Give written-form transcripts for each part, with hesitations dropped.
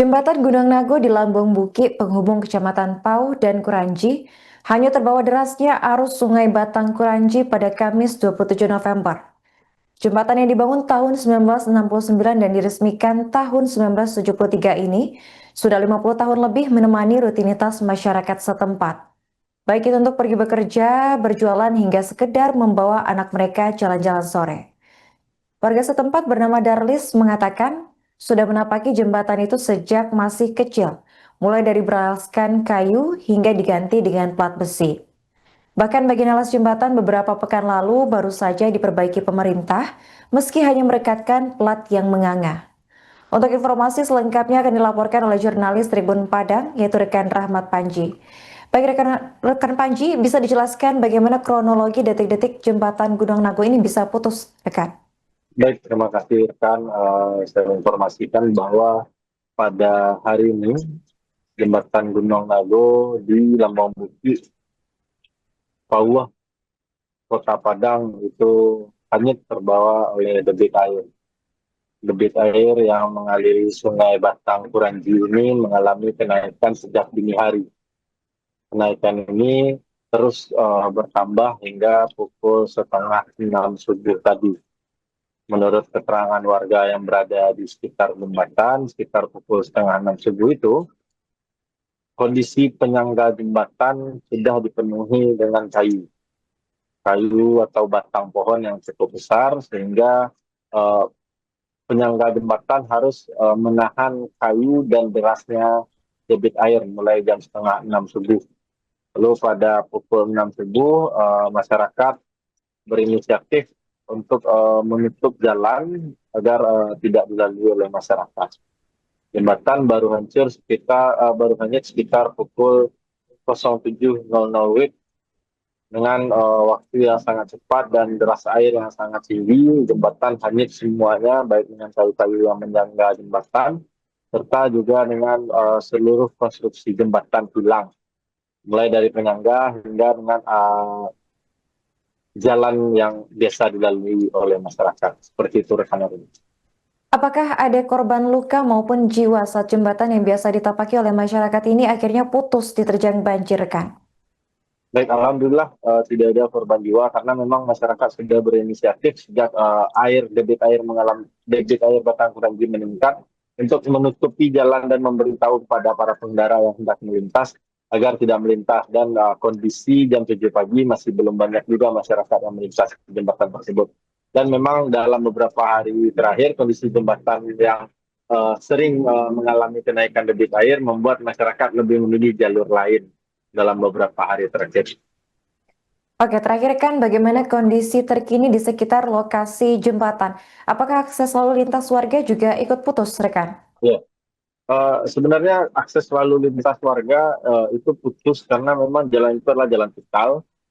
Jembatan Gunung Nago di Lambung Bukit penghubung Kecamatan Pau dan Kuranji hanya terbawa derasnya arus Sungai Batang Kuranji pada Kamis 27 November. Jembatan yang dibangun tahun 1969 dan diresmikan tahun 1973 ini sudah 50 tahun lebih menemani rutinitas masyarakat setempat. Baik itu untuk pergi bekerja, berjualan hingga sekedar membawa anak mereka jalan-jalan sore. Warga setempat bernama Darlis mengatakan sudah menapaki jembatan itu sejak masih kecil, mulai dari beralaskan kayu hingga diganti dengan plat besi. Bahkan bagian alas jembatan beberapa pekan lalu baru saja diperbaiki pemerintah, meski hanya merekatkan plat yang menganga. Untuk informasi selengkapnya akan dilaporkan oleh jurnalis Tribun Padang, yaitu rekan Rahmat Panji. Baik rekan Panji, bisa dijelaskan bagaimana kronologi detik-detik jembatan Gunung Nago ini bisa putus, rekan? Baik, terima kasih rekan. Saya informasikan bahwa pada hari ini jembatan Gunung Nago di Lambang Bukit, Pauh, Kota Padang itu hanyut terbawa oleh debit air. Debit air yang mengaliri Sungai Batang Kuranji ini mengalami kenaikan sejak dini hari. Kenaikan ini terus bertambah hingga pukul setengah 6 subuh tadi. Menurut keterangan warga yang berada di sekitar jembatan, sekitar pukul setengah 6 subuh itu, kondisi penyangga jembatan sudah dipenuhi dengan kayu atau batang pohon yang cukup besar, sehingga eh, penyangga jembatan harus menahan kayu dan derasnya debit air mulai jam setengah 6 subuh. Lalu pada pukul 6 subuh, masyarakat berinisiatif untuk menutup jalan agar tidak dilalui oleh masyarakat. Jembatan baru hanyut sekitar pukul 07.00 WIB dengan waktu yang sangat cepat dan deras air yang sangat tinggi. Jembatan hanyut semuanya, baik dengan kayu-kayu yang menyangga jembatan serta juga dengan seluruh konstruksi jembatan hilang, mulai dari penyangga hingga dengan jalan yang biasa dilalui oleh masyarakat. Seperti itu rekan. Apakah ada korban luka maupun jiwa saat jembatan yang biasa ditapaki oleh masyarakat ini akhirnya putus diterjang banjir, kan? Baik, alhamdulillah tidak ada korban jiwa karena memang masyarakat sudah berinisiatif sejak debit air Batang Kuranji meningkat untuk menutupi jalan dan memberitahu kepada para pengendara yang hendak melintas agar tidak melintas, dan kondisi jam 7 pagi masih belum banyak juga masyarakat yang melintas di jembatan tersebut. Dan memang dalam beberapa hari terakhir kondisi jembatan yang sering mengalami kenaikan debit air membuat masyarakat lebih memilih jalur lain dalam beberapa hari terakhir. Oke, terakhir kan bagaimana kondisi terkini di sekitar lokasi jembatan? Apakah akses lalu lintas warga juga ikut putus, rekan? Ya, sebenarnya akses lalu lintas warga itu putus karena memang jalan itu adalah jalan vital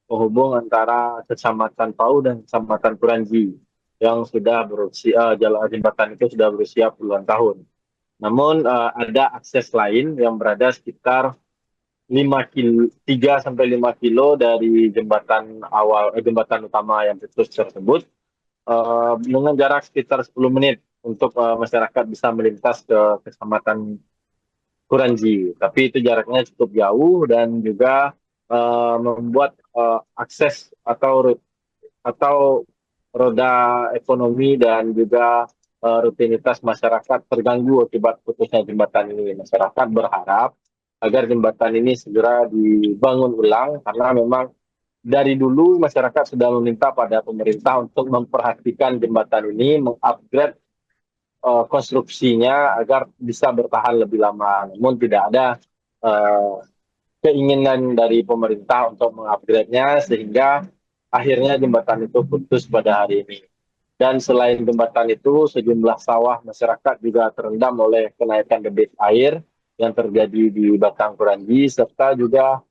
penghubung antara Kecamatan Pau dan Kecamatan Kuranji yang sudah berusia jalan jembatan itu sudah berusia puluhan tahun. Namun ada akses lain yang berada sekitar 3 sampai 5 kilo dari jembatan utama yang putus tersebut, dengan jarak sekitar 10 menit untuk masyarakat bisa melintas ke Kecamatan Kuranji. Tapi itu jaraknya cukup jauh dan juga membuat akses atau roda ekonomi dan juga rutinitas masyarakat terganggu akibat putusnya jembatan ini. Masyarakat berharap agar jembatan ini segera dibangun ulang karena memang dari dulu masyarakat sudah meminta pada pemerintah untuk memperhatikan jembatan ini, mengupgrade konstruksinya agar bisa bertahan lebih lama. Namun tidak ada uh, keinginan dari pemerintah untuk mengupgrade-nya sehingga akhirnya jembatan itu putus pada hari ini. Dan selain jembatan itu, sejumlah sawah masyarakat juga terendam oleh kenaikan debit air yang terjadi di Batang Kuranji, serta juga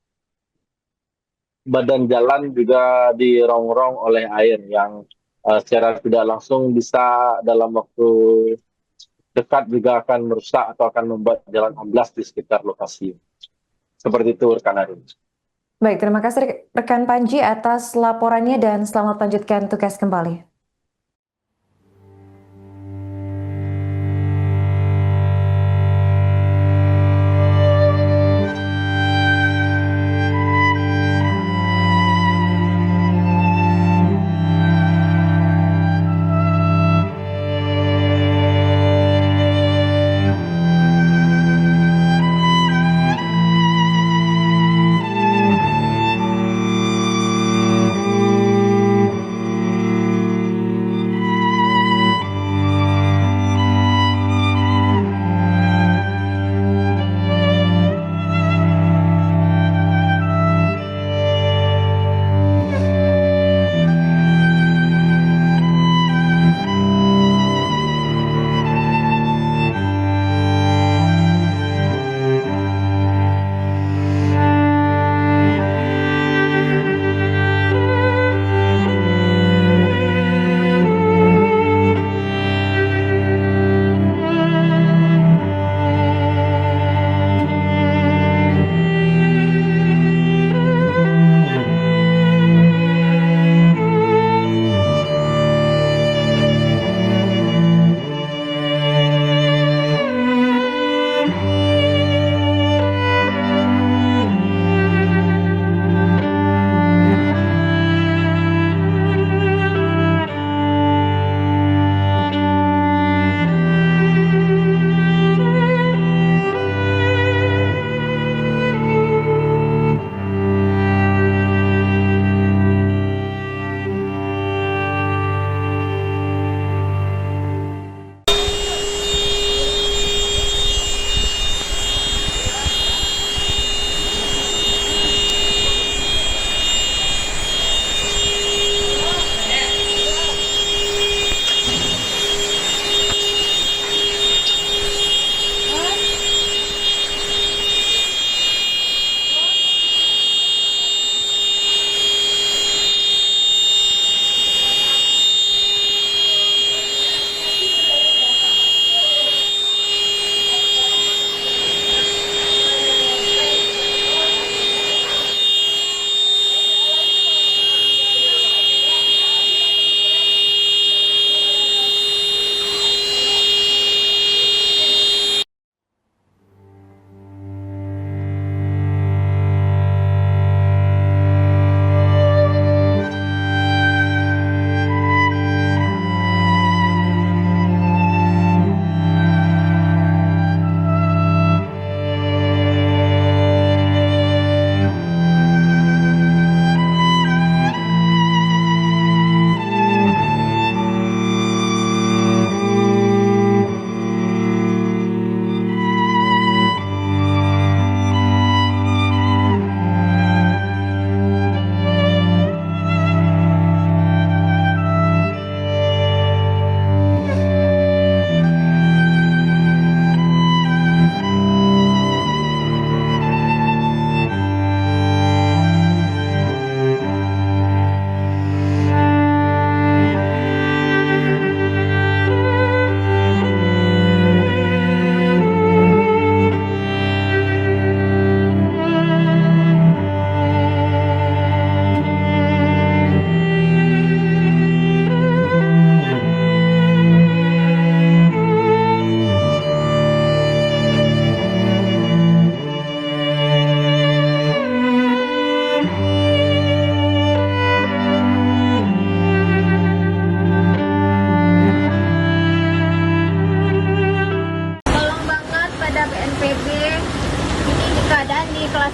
badan jalan juga dirongrong oleh air yang secara tidak langsung bisa dalam waktu dekat juga akan merusak atau akan membuat jalan amblas di sekitar lokasi. Seperti itu rekan Arun. Baik, terima kasih rekan Panji atas laporannya dan selamat lanjutkan tugas kembali.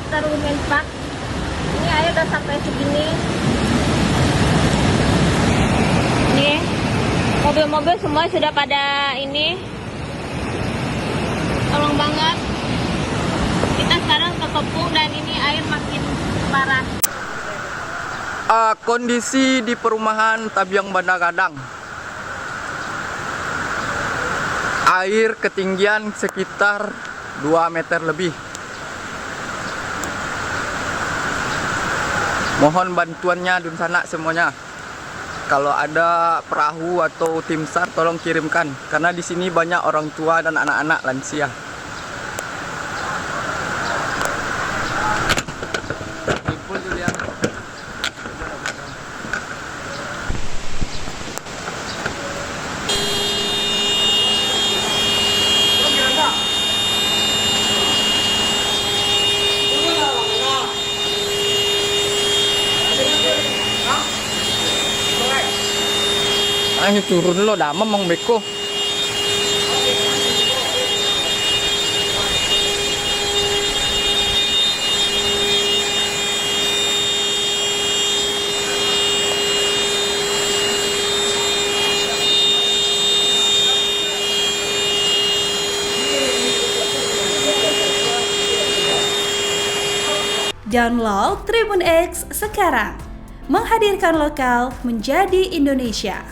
Tarumen Park. Ini air udah sampai segini. Nih, mobil-mobil semua sudah pada ini. Tolong banget. Kita sekarang terkepung dan ini air makin parah. Kondisi di perumahan Tabiang Banda Gadang. Air ketinggian sekitar 2 meter lebih. Mohon bantuannya Dunsana semuanya. Kalau ada perahu atau tim SAR tolong kirimkan karena di sini banyak orang tua dan anak-anak lansia. Ayo turun lo, dah memang beko. Download Tribun X sekarang, menghadirkan lokal menjadi Indonesia.